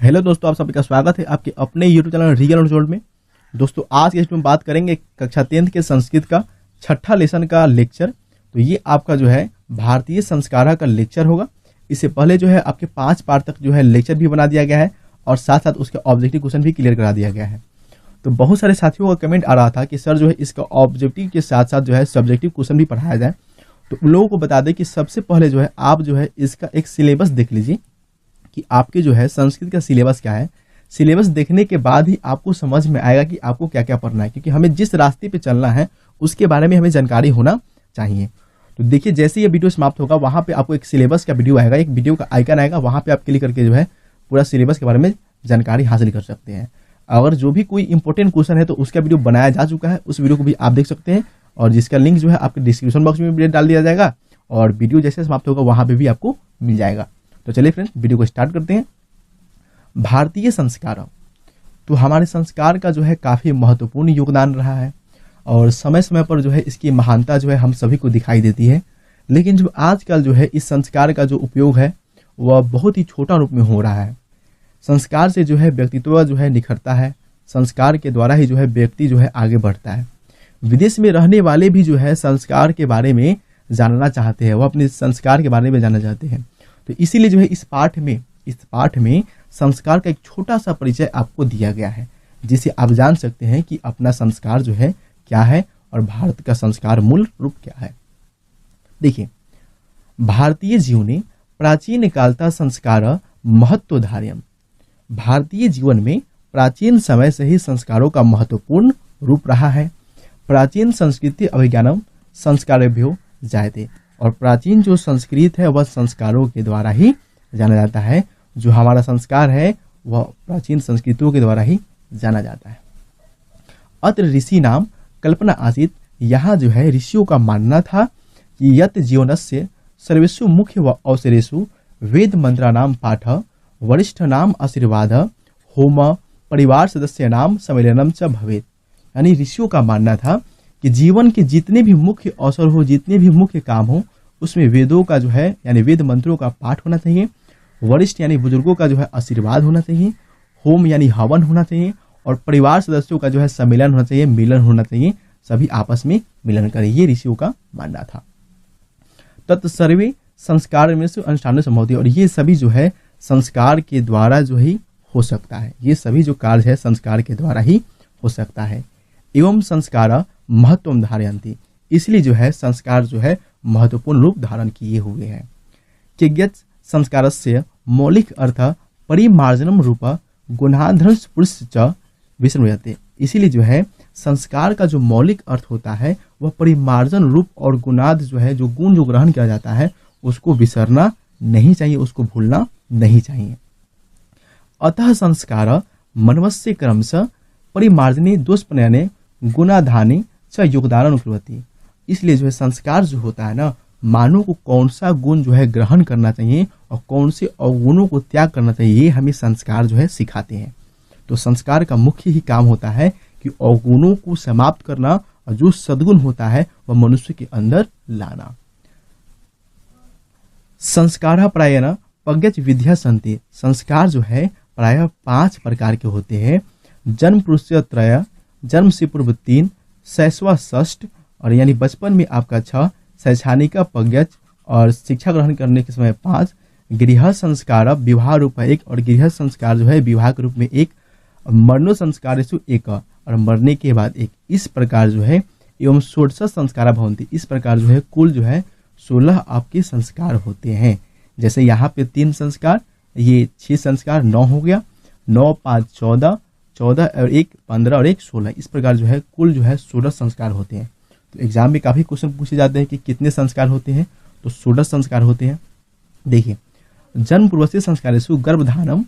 Hello दोस्तों, आप सभी का स्वागत है आपके अपने यूट्यूब चैनल रियल वर्ल्ड में। दोस्तों आज के इसमें बात करेंगे कक्षा 10th के संस्कृत का छठा लेसन का लेक्चर। तो ये आपका जो है भारतीय संस्कारा का लेक्चर होगा। इससे पहले जो है आपके 5 पार्ट तक जो है लेक्चर भी बना दिया गया है और साथ साथ उसके ऑब्जेक्टिव क्वेश्चन भी क्लियर करा दिया गया है। तो बहुत सारे साथियों का कमेंट आ रहा था कि सर जो है इसका ऑब्जेक्टिव के साथ साथ जो है सब्जेक्टिव क्वेश्चन भी पढ़ाया जाए। तो उन लोगों को बता दें कि सबसे पहले जो है आप जो है इसका एक सिलेबस देख लीजिए कि आपके जो है संस्कृत का सिलेबस क्या है। सिलेबस देखने के बाद ही आपको समझ में आएगा कि आपको क्या क्या पढ़ना है, क्योंकि हमें जिस रास्ते पे चलना है उसके बारे में हमें जानकारी होना चाहिए। तो देखिए जैसे ये वीडियो समाप्त होगा वहां पे आपको एक सिलेबस का वीडियो आएगा, एक वीडियो का आइकन आएगा, वहां पे आप क्लिक करके जो है पूरा सिलेबस के बारे में जानकारी हासिल कर सकते हैं। अगर जो भी कोई इंपॉर्टेंट क्वेश्चन है तो उसका वीडियो बनाया जा चुका है, उस वीडियो को भी आप देख सकते हैं और जिसका लिंक जो है आपके डिस्क्रिप्शन बॉक्स में भी डाल दिया जाएगा और वीडियो जैसे समाप्त होगा वहां पे भी आपको मिल जाएगा। तो चलिए फ्रेंड्स वीडियो को स्टार्ट करते हैं। भारतीय संस्कार, तो हमारे संस्कार का जो है काफी महत्वपूर्ण योगदान रहा है और समय समय पर जो है इसकी महानता जो है हम सभी को दिखाई देती है। लेकिन जो आजकल जो है इस संस्कार का जो उपयोग है वह बहुत ही छोटा रूप में हो रहा है। संस्कार से जो है व्यक्तित्व जो है निखरता है, संस्कार के द्वारा ही जो है व्यक्ति जो है आगे बढ़ता है। विदेश में रहने वाले भी जो है संस्कार के बारे में जानना चाहते हैं, वह अपने संस्कार के बारे में जानना चाहते हैं। तो इसीलिए जो है इस पाठ में संस्कार का एक छोटा सा परिचय आपको दिया गया है, जिसे आप जान सकते हैं कि अपना संस्कार जो है क्या है और भारत का संस्कार मूल रूप क्या है। देखिए, भारतीय जीवने प्राचीन कालता संस्कार महत्वधार्यम। भारतीय जीवन में प्राचीन समय से ही संस्कारों का महत्वपूर्ण रूप रहा है। प्राचीन संस्कृति अभिज्ञानम संस्कारेभ्यो जायते, और प्राचीन जो संस्कृत है वह संस्कारों के द्वारा ही जाना जाता है। जो हमारा संस्कार है वह प्राचीन संस्कृतियों के द्वारा ही जाना जाता है। अत्र ऋषि नाम कल्पना आसीत, यहाँ जो है ऋषियों का मानना था कि यत जीवनस्य सर्वेषु मुख्य व अवसरेषु वेद मंत्रा नाम पाठ, वरिष्ठ नाम आशीर्वाद, होम, परिवार सदस्य नाम सम्मेलनम च भवेत। यानी ऋषियों का मानना था कि जीवन के जितने भी मुख्य अवसर हो, जितने भी मुख्य काम हो, उसमें वेदों का जो है यानी वेद मंत्रों का पाठ होना चाहिए, वरिष्ठ यानी बुजुर्गों का जो है आशीर्वाद होना चाहिए, होम यानी हवन होना चाहिए और परिवार सदस्यों का जो है सम्मेलन होना चाहिए, मिलन होना चाहिए, सभी आपस में मिलन करें। ये ऋषियों का मानना था। तत्सर्वे संस्कार में से अनुष्ठान संभवती, और ये सभी जो है संस्कार के द्वारा जो ही हो सकता है। ये सभी जो कार्य है संस्कार के द्वारा ही हो सकता है। एवं संस्कार महत्व धारयन्ति, इसलिए जो है संस्कार जो है महत्वपूर्ण रूप धारण किए हुए हैं। किज्ञत संस्कारस्य मौलिक अर्थ परिमार्जनम रूप गुणाध्रंश पुरुष च विस्मृयते, इसीलिए जो है संस्कार का जो मौलिक अर्थ होता है वह परिमार्जन रूप और गुणाद जो है जो गुण जो ग्रहण किया जाता है उसको विसरना नहीं चाहिए, उसको भूलना नहीं चाहिए। अतः संस्कार मनवस्य क्रमश परिमार्जने दोषपनयने गुणाधाने च योगदान कुर्वति, इसलिए जो है संस्कार जो होता है ना, मानव को कौन सा गुण जो है ग्रहण करना चाहिए और कौन से अवगुणों को त्याग करना चाहिए, ये हमें संस्कार जो है सिखाते हैं। तो संस्कार का मुख्य ही काम होता है कि अवगुणों को समाप्त करना और जो सद्गुण होता है वह मनुष्य के अंदर लाना। संस्कार प्रायः पज्ञच विद्या संति, संस्कार जो है प्रायः 5 प्रकार के होते हैं। जन्म पुरुष त्रय, जन्म से पूर्व 3, शैशव षष्ठ और यानी बचपन में आपका 6, शैक्षणिक पज्ञच और शिक्षा ग्रहण करने के समय 5, गृह संस्कार विवाह रूप 1 और गृह संस्कार जो है विवाह के रूप में 1, मरणो संस्कार 1 और मरने के बाद 1। इस प्रकार जो है एवं 16 संस्कार भवन्ति, इस प्रकार जो है कुल जो है 16 आपके संस्कार होते हैं। जैसे यहाँ पे 3 संस्कार, ये 6 संस्कार, 9 हो गया, 9 5 14, 14 और 1 15 और 1 16, इस प्रकार जो है कुल जो है 16 संस्कार होते हैं। तो एग्जाम में काफी क्वेश्चन पूछे जाते हैं कि कितने संस्कार होते हैं, तो 16 संस्कार होते हैं। देखिए, जन्म पूर्वस्य संस्कारेषु गर्भधानम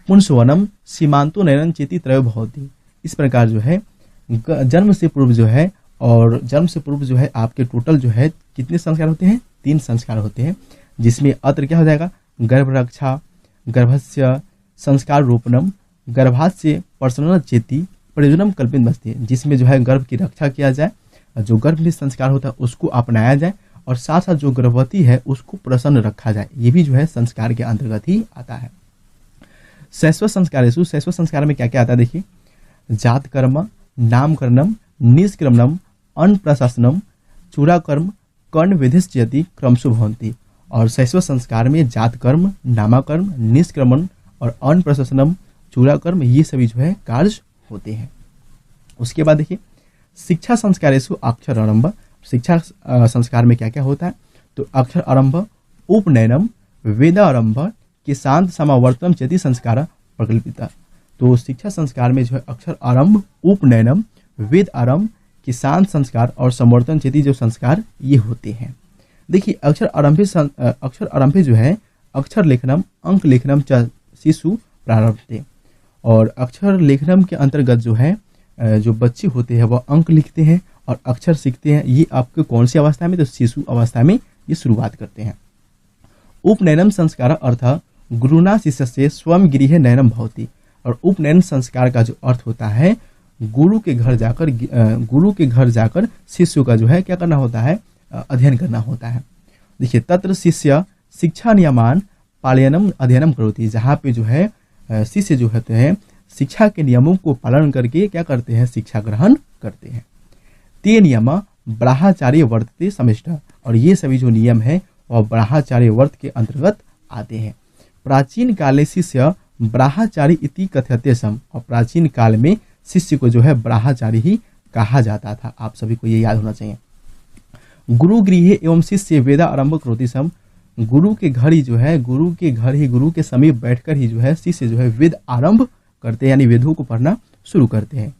पुंसवनम सीमांतो नयनम चेति त्रयो भवति, इस प्रकार जो है जन्म से पूर्व जो है और जन्म से पूर्व जो है आपके टोटल जो है कितने संस्कार होते हैं, 3 संस्कार होते हैं। जिसमें अत्र क्या हो जाएगा, गर्भ रक्षा, गर्भस्य संस्कार रोपणम, गर्भास्य पर्सनल चेती प्रयोजनम कल्पित बस्ती, जिसमें जो है गर्भ की रक्षा किया जाए, जो गर्भ में संस्कार होता है उसको अपनाया जाए और साथ साथ जो गर्भवती है उसको प्रसन्न रखा जाए, ये भी जो है संस्कार के अंतर्गत ही आता है। शैशव संस्कारेषु, शैशव संस्कार में क्या क्या आता है देखिए, जात कर्म, नामकरणम, निष्क्रमणम, अन्न प्रशासनम, चूड़ाकर्म, कर्ण विधिश्चयति क्रमशु भवन्ति। और शैशव संस्कार में जात कर्म, नामकर्म, निष्क्रमण और अन्न प्रशासनम, चूड़ाकर्म, ये सभी जो है कार्य होते हैं। उसके बाद देखिए शिक्षा संस्कारेषु अक्षर आरंभ, शिक्षा संस्कार में क्या क्या होता है, तो अक्षर आरंभ, उपनयनम, वेदारंभ, किसान समावर्तनम चेति संस्कार प्रकल्पिता। तो शिक्षा संस्कार में जो है अक्षर आरंभ, उपनयनम, वेद आरंभ, किसान संस्कार और संवर्तन चेति जो संस्कार ये होते हैं। देखिए अक्षर आरंभे जो है अक्षर लेखनम, अंक लेखनम च शिशु प्रारंभते। और अक्षर लेखनम के अंतर्गत जो है जो बच्चे होते हैं वह अंक लिखते हैं और अक्षर सीखते हैं। ये आपके कौन सी अवस्था में, तो शिशु अवस्था में ये शुरुआत करते हैं। उपनयनम संस्कार अर्थ गुरुना शिष्य से स्वयं गृह नयनम भवति। और उपनयन संस्कार का जो अर्थ होता है गुरु के घर जाकर शिष्य का जो है क्या करना होता है, अध्ययन करना होता है। देखिए तत्र शिष्य शिक्षा नियमान पालयनम अध्ययनम करोति। जहाँ पे जो है शिष्य जो होते हैं शिक्षा के नियमों को पालन करके क्या करते हैं, शिक्षा ग्रहण करते हैं। ते नियम ब्रह्मचार्य वर्तते समिष्ट। और ये सभी जो नियम है वह ब्रह्मचार्य वर्त के अंतर्गत आते हैं। प्राचीन काले शिष्य ब्रह्मचारी इति कथ्यते सम। और प्राचीन काल में शिष्य को जो है ब्रह्मचारी ही कहा जाता था। आप सभी को ये याद होना चाहिए। गुरु गृह एवं शिष्य वेदा आरंभ करोति सम। गुरु के घर ही जो है, गुरु के समीप बैठकर ही जो है शिष्य जो है वेद आरंभ करते हैं, यानी वेदों को पढ़ना शुरू करते हैं।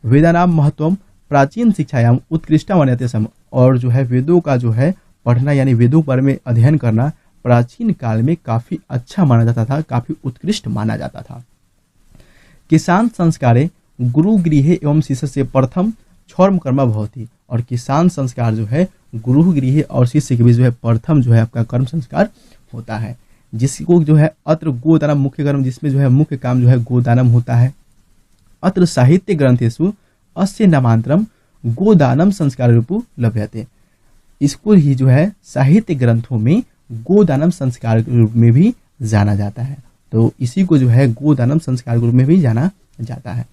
वेदानाम महत्वम प्राचीन शिक्षायाम उत्कृष्टा मान्यते सम। और जो है वेदों का जो है पढ़ना यानी वेदों पर में अध्ययन करना प्राचीन काल में काफी अच्छा माना जाता था, काफी उत्कृष्ट माना जाता था। किसान संस्कारे गुरु गृह एवं शिष्य से प्रथम क्षौर्म कर्म भवति। और किसान संस्कार जो है गुरु गृह और शिष्य के बीच जो है प्रथम जो है आपका कर्म संस्कार होता है, जिसको जो है अत्र गोदानम मुख्य कर्म, जिसमें जो है मुख्य काम जो है गोदानम होता है। अत्र साहित्य ग्रंथेषु अस्य नामांतरम गोदानम संस्कार रूपो लभ्यते। इसको ही जो है साहित्य ग्रंथों में गोदानम संस्कार के रूप में भी जाना जाता है। तो इसी को जो है गोदानम संस्कार के रूप में भी जाना जाता है।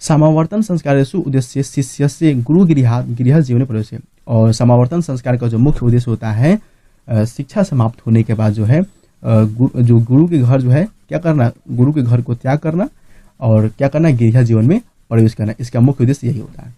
समावर्तन संस्कारेषु उद्देश्य शिष्य से गुरु गृह जीवन प्रवेश। और समावर्तन संस्कार का जो मुख्य उद्देश्य होता है शिक्षा समाप्त होने के बाद जो है जो गुरु के घर जो है क्या करना, गुरु के घर को त्याग करना और क्या करना, गृह जीवन में प्रवेश करना। इसका मुख्य उद्देश्य यही होता है।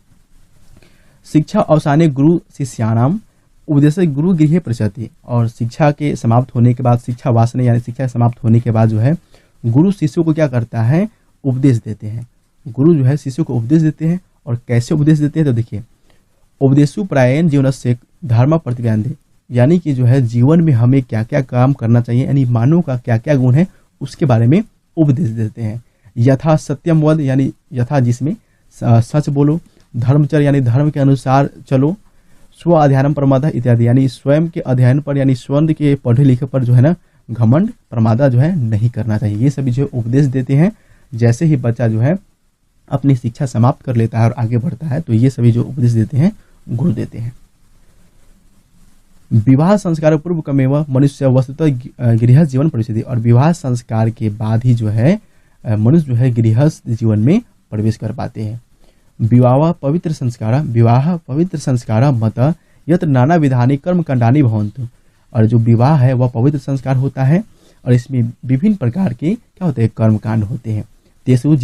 शिक्षा अवसाने गुरु शिष्यानाम उद्देश्य गुरु गृह प्रचति। और शिक्षा के समाप्त होने के बाद, शिक्षा वासने यानी शिक्षा समाप्त होने के बाद जो है गुरु शिष्यों को क्या करता है, उपदेश देते हैं। गुरु जो है शिष्यों को उपदेश देते हैं। और कैसे उपदेश देते हैं, तो देखिए उपदेशु प्रायण जीवन से धर्म प्रतिज्ञान दे, यानी कि जो है जीवन में हमें क्या क्या काम करना चाहिए, यानी मानव का क्या क्या गुण है उसके बारे में उपदेश देते हैं। यथा सत्यम वद, यानी यथा जिसमें सच बोलो, धर्मचर्य यानी धर्म के अनुसार चलो, स्व अध्ययनम प्रमादा इत्यादि, यानी स्वयं के अध्ययन पर यानी स्वयं के पढ़े लिखे पर जो है ना घमंड प्रमादा जो है नहीं करना चाहिए। ये सभी जो उपदेश देते हैं। जैसे ही बच्चा जो है अपनी शिक्षा समाप्त कर लेता है और आगे बढ़ता है तो ये सभी जो उपदेश देते हैं गुरु देते हैं। विवाह संस्कार पूर्व कमेव मनुष्य वस्तुतः गृह जीवन परिस्थिति। और विवाह संस्कार के बाद ही जो है मनुष्य जो है गृहस्थ जीवन में प्रवेश कर पाते हैं। विवाह पवित्र संस्कार मत यत्र नाना विधानी कर्म कांडानी भवन्तु। और जो विवाह है वह पवित्र संस्कार होता है और इसमें विभिन्न प्रकार के क्या होते हैं, कर्म कांड होते हैं। तेसु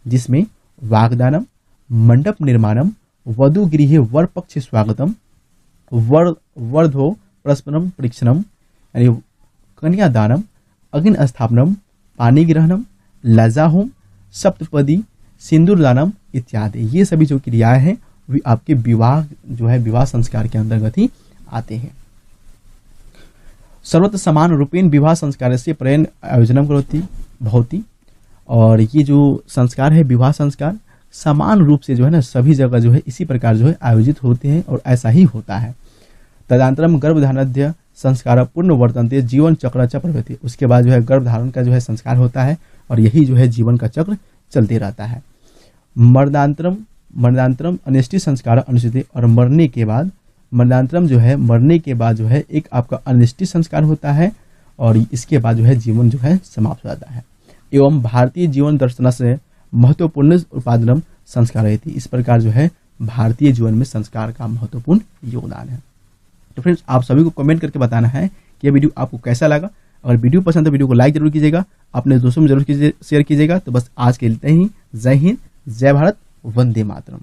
जिसमें वाग्दानम, मंडप निर्माणम, वधु गृह वर पक्ष स्वागतम, वर्धो परस्परम परीक्षणम यानी कन्यादानम, अग्नि स्थापनम, पानी ग्रहणम, लजाहोम, सप्तपदी, सिंदूर दानम इत्यादि, ये सभी जो क्रियाएं हैं वे आपके विवाह जो है विवाह संस्कार के अंतर्गत ही आते हैं। सर्वत्र समान रूपेण विवाह संस्कार से प्रयण आयोजनम करोति भवति। और ये जो संस्कार है विवाह संस्कार समान रूप से जो है ना सभी जगह जो है इसी प्रकार जो है आयोजित होते हैं और ऐसा ही होता है। तदंतरम गर्भधारणाद्य संस्कार पूर्ण वर्तन्ते जीवन चक्र च प्रवृत्ति। उसके बाद जो है गर्भधारण का जो है संस्कार होता है और यही जो है जीवन का चक्र चलते रहता है। मरणांतरम अनिष्टि संस्कार अनुष्ठित। और मरने के बाद मरणांतरम जो है मरने के बाद जो है एक आपका अनिश्चित संस्कार होता है और इसके बाद जो है जीवन जो है समाप्त हो जाता है। एवं भारतीय जीवन दर्शन से महत्वपूर्ण उपादान संस्कार थी। इस प्रकार जो है भारतीय जीवन में संस्कार का महत्वपूर्ण योगदान है। तो फ्रेंड्स, आप सभी को कमेंट करके बताना है कि यह वीडियो आपको कैसा लगा। अगर वीडियो पसंद है वीडियो को लाइक जरूर कीजिएगा, अपने दोस्तों में जरूर शेयर कीजिएगा। तो बस आज के लिए इतना ही। जय हिंद, जय भारत, वंदे मातरम।